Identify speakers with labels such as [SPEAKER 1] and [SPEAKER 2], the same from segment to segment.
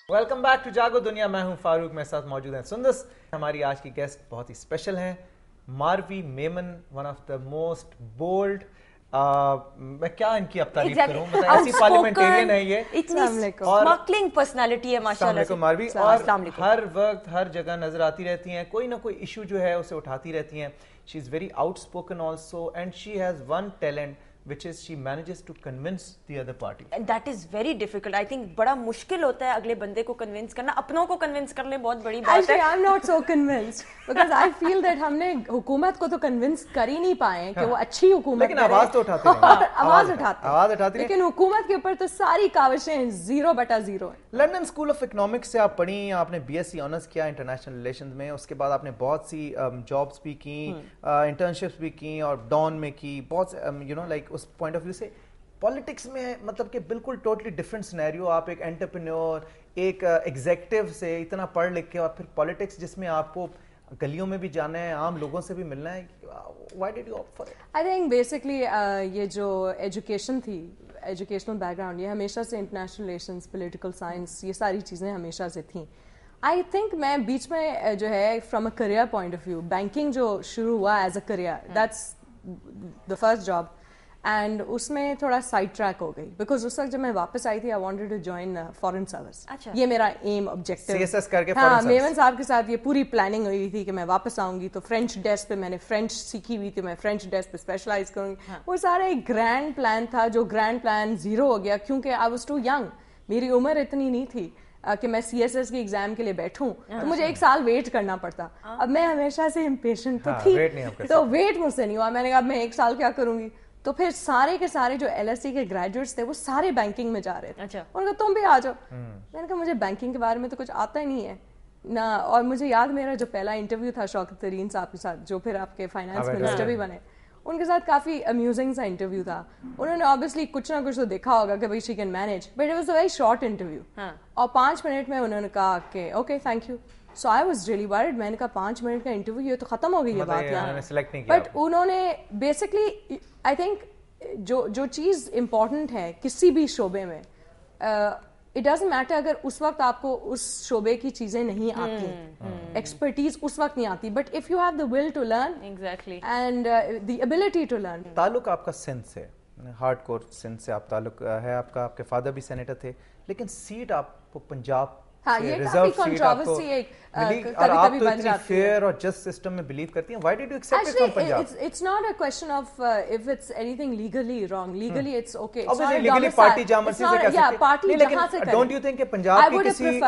[SPEAKER 1] Welcome back to Jago دنیا. میں ہوں فاروق, میرے ساتھ موجود ہیں سندس. ہماری آج کی گیسٹ بہت ہی اسپیشل ہیں, Marvi Memon, one of the most bold. میں کیا ان کی اب تعریف کروں, ایسی پارلیمنٹیرین ہے یہ,
[SPEAKER 2] اسمارکلنگ پرسنالٹی ہے ماشاءاللہ سے.
[SPEAKER 1] ماروی, اور ہر وقت ہر جگہ نظر آتی رہتی ہیں, کوئی نہ کوئی ایشو جو ہے اسے اٹھاتی رہتی ہیں. She is very outspoken also, and she has one talent which is she manages to convince the other party.
[SPEAKER 2] And that is very difficult. I think بڑا مشکل ہوتا ہے اگلے بندے کو کنونس کرنا, اپنوں کو کنونس کر لیں بہت بڑی بات ہے.
[SPEAKER 3] Actually I'm not so convinced because I feel that ہم نے حکومت کو تو کنونس کر ہی نہیں پائے کہ وہ اچھی حکومت
[SPEAKER 1] لیکن آواز تو اٹھاتے ہیں,
[SPEAKER 3] آواز اٹھاتے ہیں, لیکن حکومت کے اوپر تو ساری کاوشیں 0/0 ہیں.
[SPEAKER 1] لنڈن اسکول آف اکنامکس سے آپ پڑھی, آپ نے بی ایس سی آنرس کیا انٹرنیشنل ریلیشنز میں, اس کے بعد آپ نے بہت سی جابس بھی کی, انٹرنشپس بھی کی, اور ڈان میں کی, بہت یو نو لائک اس پوائنٹ آف ویو سے پالیٹکس میں مطلب کہ بالکل ٹوٹلی ڈفرینٹ سینیریو. آپ ایک انٹرپرینور, ایک ایگزیکٹو سے اتنا پڑھ لکھ کے, اور پھر پالیٹکس جس میں آپ کو گلیوں میں بھی جانا ہے, عام لوگوں سے بھی ملنا ہے. Why did you opt for it?
[SPEAKER 3] I think basically یہ جو ایجوکیشن تھی, ایجوکیشنل بیک گراؤنڈ, یہ ہمیشہ سے انٹرنیشنل ریلیشنز, پولیٹیکل سائنس, یہ ساری چیزیں ہمیشہ سے تھیں. آئی تھنک میں بیچ میں جو ہے from a career point of view, banking جو شروع ہوا as a career, that's the first job, and اس میں تھوڑا سائڈ ٹریک ہو گئی بیکاز اس وقت جب میں واپس آئی تھی, I wanted to join foreign service. یہ میرا ایم آبجیکٹو,
[SPEAKER 1] CSS کر کے.
[SPEAKER 3] ہاں, میمن صاحب کے ساتھ یہ پوری پلاننگ ہوئی تھی کہ میں واپس آؤں گی تو فرینچ ڈیسک پہ, میں نے فرینچ سیکھی ہوئی تھی, میں فرینچ ڈیسک پہ اسپیشلائز کروں گی. وہ سارا ایک گرینڈ پلان تھا, جو گرینڈ پلان زیرو ہو گیا کیونکہ آئی واز ٹو ینگ, میری عمر اتنی نہیں تھی کہ میں CSS کے ایگزام کے لیے بیٹھوں, تو مجھے 1 سال ویٹ کرنا پڑتا. اب میں ہمیشہ سے امپیشنٹ تو تھی, تو ویٹ مجھ سے نہیں ہوا. میں نے کہا میں 1 سال کیا کروں گی, تو پھر سارے کے سارے جو LSE کے گریجویٹس تھے وہ سارے بینکنگ میں جا رہے تھے. انہوں نے کہا تم بھی آ جاؤ. میں نے کہا مجھے بینکنگ کے بارے میں تو کچھ آتا ہی نہیں ہے نہ. اور مجھے یاد میرا جو پہلا انٹرویو تھا شوکت ترین صاحب کے ساتھ, جو پھر آپ کے فائنانس منسٹر بھی بنے, ان کے ساتھ کافی امیوزنگ سا انٹرویو تھا. انہوں نے آبویسلی کچھ نہ کچھ تو دیکھا ہوگا کہ بھائی she can manage, but it was a very short interview, اور 5 منٹ میں انہوں نے کہا کہ okay thank you. So I was really word. میں نے کہا 5 منٹ کا انٹرویو, یہ تو ختم ہو گئی یہ بات یہاں. بٹ انہوں نے بیسکلی آئی تھنک جو چیز امپورٹنٹ ہے کسی بھی شعبے میں, اٹ ڈزنٹ میٹر اگر اس وقت آپ کو اس شعبے کی چیزیں نہیں آتی, ایکسپرٹیز اس وقت نہیں آتی, but if you have the will to learn and the ability to learn.
[SPEAKER 1] تعلق آپ کا سندھ سے, ہارڈ کور سندھ سے آپ تعلق ہے آپ کا, آپ کے فادر بھی سینیٹر تھے, لیکن سیٹ آپ کو پنجاب,
[SPEAKER 3] ہاں یہ کافی کنٹروورسی ہے کبھی کبھی بن جاتی ہے.
[SPEAKER 1] فیئر اور جسٹ سسٹم میں بلیو کرتی ہیں. Why did you accept it from Punjab?
[SPEAKER 3] It's not a question of if it's anything legally wrong. Legally it's okay.
[SPEAKER 1] Obviously legally party جہاں مرضی سے کر سکتے
[SPEAKER 3] پارٹی جہاں سے کرے.
[SPEAKER 1] Don't you think کہ پنجاب کی کسی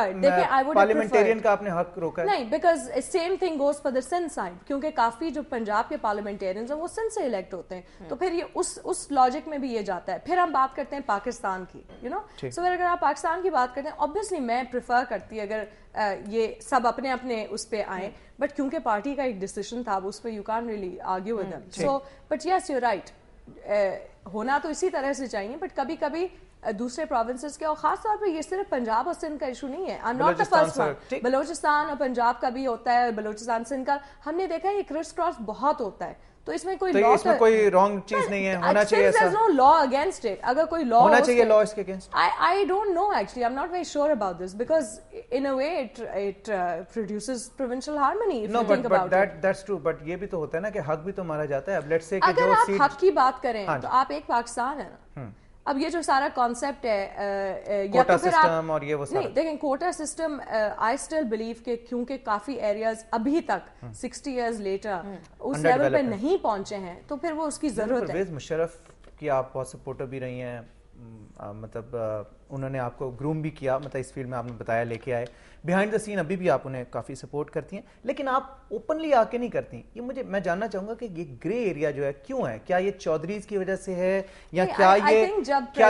[SPEAKER 1] پارلیمنٹیرین کا آپ نے حق روکا ہے؟
[SPEAKER 3] نہیں, because same thing goes for the Sindh side, کیونکہ کافی جو پنجاب کے پارلیمنٹیرینز ہیں وہ سندھ سے الیکٹ ہوتے ہیں, تو پھر یہ اس لاجک میں بھی یہ جاتا ہے. پھر ہم بات کرتے ہیں پاکستان کی, یو نو, سو اگر آپ پاکستان کی بات کرتے ہیں, obviously میں پریفر کرتی اگر یہ سب اپنے اپنے اس پہ آئیں, بٹ کیونکہ پارٹی کا ایک ڈیسیشن تھا اس پہ you can really argue with them. So but yes you right, ہونا تو اسی طرح سے چاہیے, بٹ کبھی کبھی دوسرے پروونسز کے, اور خاص طور پہ یہ صرف پنجاب اور سندھ کا ایشو نہیں ہے. I am not the first one. Balochistan اور پنجاب کا بھی ہوتا ہے, بلوچستان سندھ کا ہم نے دیکھا ہے یہ کرس کراس بہت ہوتا ہے. تو اس میں
[SPEAKER 1] کوئی رانگ چیز نہیں ہے, ہونا چاہیے ایسا.
[SPEAKER 3] There's no law against it. اگر کوئی law
[SPEAKER 1] ہونا چاہیے law اس کے against.
[SPEAKER 3] I don't know actually. I'm not very sure about this because in a way it produces provincial harmony if you think about it.
[SPEAKER 1] That's true. But یہ بھی تو ہوتا ہے نا کہ حق بھی تو مارا جاتا ہے. اب let's say کہ
[SPEAKER 3] اگر آپ حق کی بات کریں تو آپ ایک پاکستان ہے نا. اب یہ جو سارا کانسیپٹ ہے, یا تو پھر آپ نہیں دیکھیں quota system, I still believe کہ کیونکہ کافی ایریاز ابھی تک 60 ایئرز لیٹر اس لیول پہ نہیں پہنچے ہیں, تو پھر وہ اس کی ضرورت ہے.
[SPEAKER 1] پرویز مشرف کی آپ بہت سپورٹر بھی رہی ہیں, مطلب انہوں نے آپ کو گروم بھی کیا, مطلب اس فیلڈ میں آپ نے بتایا لے کے آئے. بیہائنڈ دا سین ابھی بھی آپ انہیں کافی سپورٹ کرتی ہیں, لیکن آپ اوپنلی آ کے نہیں کرتی. یہ میں جاننا چاہوں گا کہ یہ گرے ایریا جو ہے کیوں ہے؟ کیا یہ چودھریز کی وجہ سے ہے, یا کیا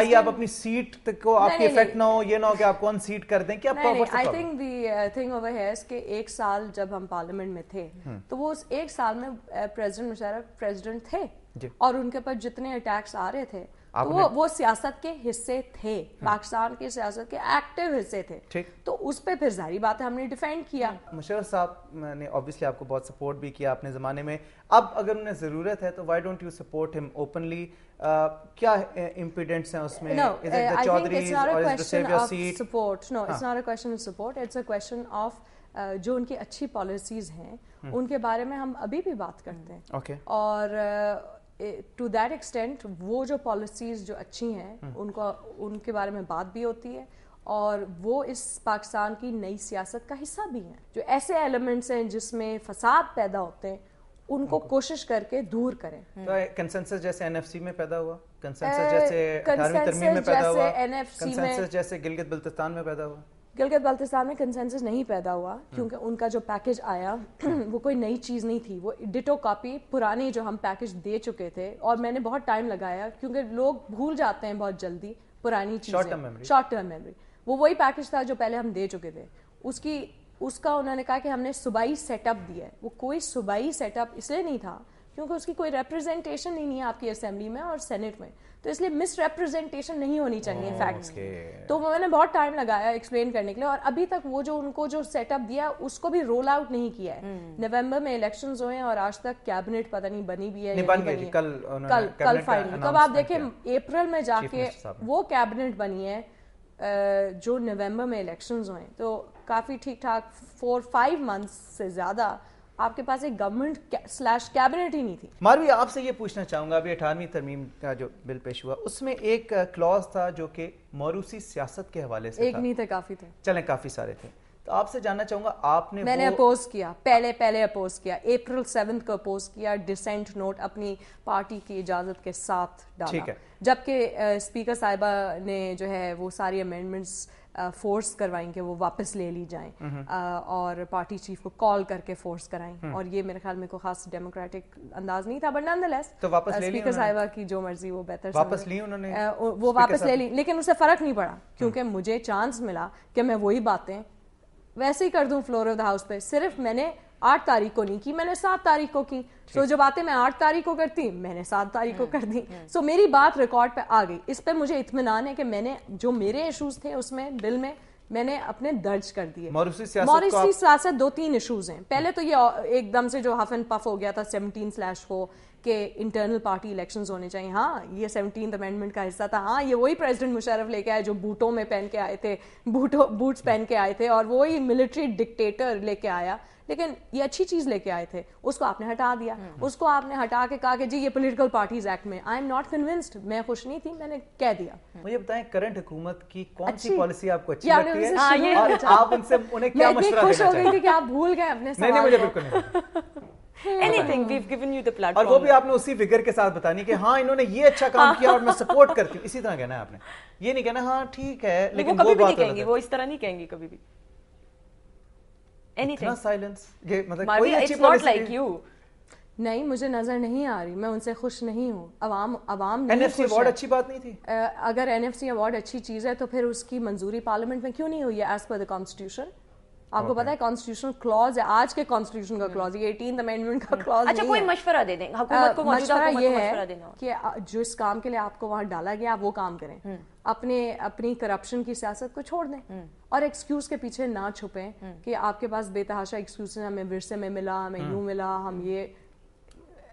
[SPEAKER 1] یہ آپ اپنی سیٹ کو آپ کی افیکٹ نہ ہو, یہ نہ ہو کہ آپ کو ان سیٹ کر دیں؟ کیا
[SPEAKER 3] I think the thing over here کہ 1 سال جب ہم پارلیمنٹ میں تھے تو وہ اس 1 سال میں پریزیڈنٹ مشرف پریزیڈنٹ تھے, اور ان کے پر جتنے اٹیکس آ رہے تھے تو وہ سیاست کے حصے تھے, پاکستان کی سیاست کے ایکٹیو حصے تھے, تو اس پہ پھر ظاہری بات ہے ہم نے ڈیفینڈ کیا.
[SPEAKER 1] مشرف صاحب نے obviously آپ کو بہت سپورٹ بھی کیا اپنے زمانے میں, اب اگر انہیں ضرورت ہے تو why don't you support him openly? کیا impediments ہیں اس میں؟
[SPEAKER 3] No,
[SPEAKER 1] Is it the
[SPEAKER 3] I think it's
[SPEAKER 1] Chaudhry's
[SPEAKER 3] not a
[SPEAKER 1] or is it to
[SPEAKER 3] question
[SPEAKER 1] save your
[SPEAKER 3] of
[SPEAKER 1] seat?
[SPEAKER 3] support. No, it's not a question of support. It's a question of جو ان کی اچھی policies ہیں ان کے بارے میں ہم ابھی بھی بات کرتے ہیں, اور ٹو دیٹ ایکسٹینٹ وہ جو پالیسیز جو اچھی ہیں ان کے بارے میں بات بھی ہوتی ہے, اور وہ اس پاکستان کی نئی سیاست کا حصہ بھی ہیں. جو ایسے ایلیمنٹس ہیں جس میں فساد پیدا ہوتے ہیں ان کو کوشش کر کے دور کریں.
[SPEAKER 1] تو کنسنسس جیسے این ایف سی میں پیدا ہوا, کنسنسس جیسے 18ویں ترمیم میں پیدا ہوا, کنسنسس جیسے گلگت بلتستان میں پیدا ہوا.
[SPEAKER 3] گلگت بلتستان میں کنسنسس نہیں پیدا ہوا کیونکہ ان کا جو پیکج آیا وہ کوئی نئی چیز نہیں تھی, وہ ڈٹو کاپی پرانی جو ہم پیکج دے چکے تھے, اور میں نے بہت ٹائم لگایا کیونکہ لوگ بھول جاتے ہیں بہت جلدی پرانی چیزیں, شارٹ ٹرم میموری. وہ وہی پیکج تھا جو پہلے ہم دے چکے تھے. اس کا انہوں نے کہا کہ ہم نے صوبائی سیٹ اپ دیا ہے. وہ کوئی صوبائی سیٹ اپ اس لیے نہیں تھا کیونکہ اس کی کوئی ریپرزینٹیشن ہی نہیں ہے آپ کی اسمبلی میں اور سینٹ میں, تو اس لیے مس ریپرزینٹیشن نہیں ہونی چاہیے فیکٹس کی. تو میں نے بہت ٹائم لگایا ایکسپلین کرنے کے لیے, اور ابھی تک وہ جو ان کو جو سیٹ اپ دیا اس کو بھی رول آؤٹ نہیں کیا ہے. نومبر میں الیکشنز ہوئے ہیں اور آج تک کیبنٹ پتہ نہیں بنی بھی ہے, کل فائنل. تب آپ دیکھیں اپریل میں جا کے وہ کیبنٹ بنی ہے جو نومبر میں الیکشنز ہوئے, تو کافی ٹھیک ٹھاک 4-5 months سے زیادہ آپ کے پاس ایک گورنمنٹ / کیبنٹ ہی نہیں تھی.
[SPEAKER 1] ماروی آپ سے یہ پوچھنا چاہوں گا, ابھی 18ویں ترمیم کا جو بل پیش ہوا اس میں ایک کلوز تھا جو کہ موروثی سیاست کے حوالے سے
[SPEAKER 3] ایک نہیں تھے, کافی تھے,
[SPEAKER 1] چلیں کافی سارے تھے. تو آپ سے جاننا چاہوں گا آپ نے,
[SPEAKER 3] میں نے اپوز کیا, پہلے اپوز کیا, April 7 کو اپوز کیا, ڈسینٹ نوٹ اپنی پارٹی کی اجازت کے ساتھ ڈالا, جبکہ اسپیکر صاحبہ نے جو ہے وہ ساری امینڈمنٹس فورس کروائیں کہ وہ واپس لے لی جائیں, اور پارٹی چیف کو کال کر کے فورس کرائیں, اور یہ میرے خیال میں کوئی خاص ڈیموکریٹک انداز نہیں تھا, but naan the less speaker صاحبہ کی جو مرضی وہ بہتر,
[SPEAKER 1] واپس لی انہوں نے,
[SPEAKER 3] وہ واپس لے لی, لیکن اسے فرق نہیں پڑا کیونکہ مجھے چانس ملا کہ میں وہی باتیں ویسے ہی کر دوں فلور آف دا ہاؤس پہ. صرف میں نے 8 تاریخ کو نہیں کی, میں نے 7 تاریخ کو کی. سو جو باتیں میں 8 تاریخ کو کرتی میں نے 7 تاریخ کو کر دی. سو میری بات ریکارڈ پہ آ گئی. اس پہ مجھے اطمینان ہے کہ میں نے جو میرے ایشوز تھے اس میں بل میں نے اپنے درج کر دیے.
[SPEAKER 1] موروثی
[SPEAKER 3] سیاست 2-3 ایشوز ہیں. پہلے تو یہ ایک دم سے جو ہف اینڈ پف ہو گیا تھا 17/4 کہ انٹرنل پارٹی الیکشنز ہونے چاہیے. ہاں یہ 17th امینڈمنٹ کا حصہ تھا. ہاں یہ وہی پریزیڈنٹ مشرف لے کے آئے جو بوٹوں میں پہن کے آئے تھے, بوٹس پہن کے آئے تھے, اور وہی ملٹری ڈکٹیٹر لے کے آیا. لیکن یہ اچھی چیز لے کے آئے تھے, اس کو آپ نے ہٹا دیا. اس کو آپ نے ہٹا کے کہا کہ جی یہ پولیٹیکل پارٹیز ایکٹ میں. آئی ایم ناٹ کنونسڈ, میں خوش نہیں تھی, میں نے کہہ دیا.
[SPEAKER 1] مجھے بتائیں کرنٹ حکومت کی کون سی پالیسی آپ کو اچھی لگتی ہے اور آپ ان سے انہیں کیا مشورہ دینا چاہتے ہیں؟
[SPEAKER 3] میں خوش ہو گئی تھی کہ آپ بھول گئے اپنے سوال.
[SPEAKER 1] نہیں مجھے بالکل نہیں.
[SPEAKER 2] Anything, we've given you the platform.
[SPEAKER 1] اور وہ بھی آپ نے اسی فگر کے ساتھ بتانی کہ ہاں انہوں نے یہ اچھا کام کیا اور میں سپورٹ کرتی ہوں, اسی طرح کہنا ہے آپ نے. یہ نہیں کہنا ہاں ٹھیک ہے لیکن وہ بات
[SPEAKER 2] کہیں گے, وہ اس طرح نہیں کہیں گے کبھی بھی.
[SPEAKER 1] اتنا سائلنس, یہ مطلب
[SPEAKER 2] کوئی اچھی پالیسی نہیں. Like you.
[SPEAKER 3] نہیں مجھے نظر نہیں آ رہی, میں ان سے خوش نہیں ہوں. عوام
[SPEAKER 1] این ایف سی ایوارڈ اچھی بات نہیں تھی.
[SPEAKER 3] اگر این ایف سی ایوارڈ اچھی چیز ہے تو پھر اس کی منظوری پارلیمنٹ میں کیوں نہیں ہوئی ہے ایز پر دا کانسٹیٹیوشن؟ آپ کو پتا ہے کانسٹیٹیوشنل کلاز ہے, آج کے کانسٹیٹیوشن کا کلاز, یہ 18th امینڈمنٹ کا کلاز نہیں ہے.
[SPEAKER 2] اچھا کوئی مشورہ دے دیں حکومت کو,
[SPEAKER 3] مشورہ یہ ہے کہ جو اس کام کے لیے آپ کو وہاں ڈالا گیا آپ وہ کام کریں, اپنی کرپشن کی سیاست کو چھوڑ دیں, اور ایکسکیوز کے پیچھے نہ چھپیں کہ آپ کے پاس بے تحاشا ایکسکیوز ہیں, ہمیں ورثے میں ملا, ہمیں یوں ملا, ہم یہ.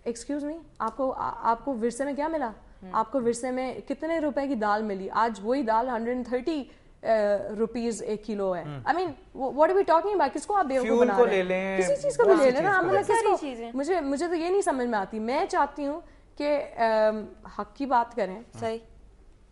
[SPEAKER 3] ایکسکیوز می, آپ کو ورثے میں کیا ملا؟ آپ کو ورثے میں کتنے روپے کی دال ملی؟ آج وہی دال 130 روپیز 1 کلو ہے. I mean what are we talking about? کس کو آپ بیوقوف بنا رہے ہیں؟ کسی چیز کو بھی لے لینا. مجھے تو یہ نہیں سمجھ میں آتی. میں چاہتی ہوں کہ حق کی بات کریں, صحیح,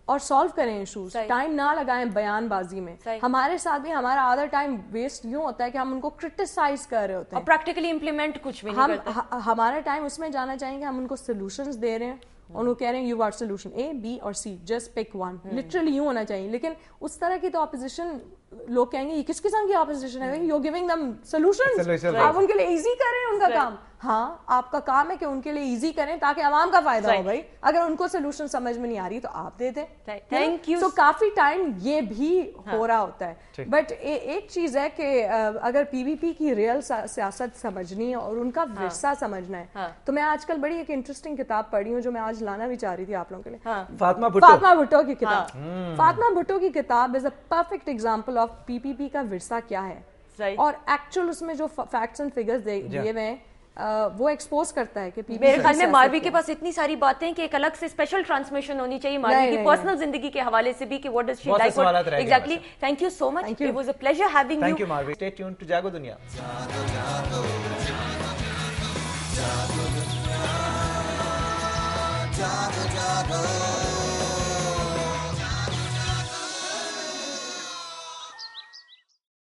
[SPEAKER 3] اور سالو کریں ایشوز, ٹائم نہ لگائیں بیان بازی میں. ہمارے ساتھ بھی ہمارا آدھا ٹائم ویسٹ یوں ہوتا ہے کہ ہم ان کو کرٹیسائز کر رہے ہوتے ہیں,
[SPEAKER 2] اور پریکٹیکلی امپلیمنٹ کچھ بھی نہیں کرتے.
[SPEAKER 3] ہمارا ٹائم اس میں جانا چاہیں گے ہم ان کو سولوشنز دے رہے ہیں, ان کو کہہ رہے ہیں you are solution A, B اور C, just pick one. Literally یوں ہونا چاہیے. لیکن اس طرح کی تو اپوزیشن, لوگ کہیں گے یہ کس قسم کی اپوزیشن ہے, یو گیونگ دم سولوشنز, آپ ان کے لیے ایزی کر رہے ہیں ان کا کام. ہاں آپ کا کام ہے کہ ان کے لیے ایزی کریں تاکہ عوام کا فائدہ ہو بھائی. اگر ان کو سولوشن سمجھ میں نہیں آ رہی تو آپ دے دیں.
[SPEAKER 2] Thank you.
[SPEAKER 3] So coffee time یہ بھی ہو رہا ہوتا ہے. بٹ ایک چیز ہے کہ اگر پی وی پی کی ریئل سیاست سمجھنی ہے اور ان کا ورثہ سمجھنا ہے تو میں آج کل بڑی ایک انٹرسٹنگ کتاب پڑھی ہوں جو میں آج لانا بھی چاہ رہی تھی آپ لوگوں کے لیے.
[SPEAKER 1] فاطمہ
[SPEAKER 3] بھٹو کی کتاب. فاطمہ بھٹو کی کتاب از اے پرفیکٹ ایگزامپل آف پی پی پی کا ورثہ کیا ہے اور ایکچوئل اس میں جو فیکٹس اینڈ فگرز دیے ہوئے ہیں وہ ایکسپوز کرتا ہے کہ
[SPEAKER 2] میرے خیال میں ماروی کے پاس اتنی ساری باتیں کہ ایک الگ سے اسپیشل ٹرانسمیشن ہونی چاہیے ماروی کی پرسنل زندگی کے حوالے سے بھی کہ what does she like. Exactly. Thank you so much. It was a pleasure having you.
[SPEAKER 1] Thank you Marvi. Stay tuned to Jago دنیا.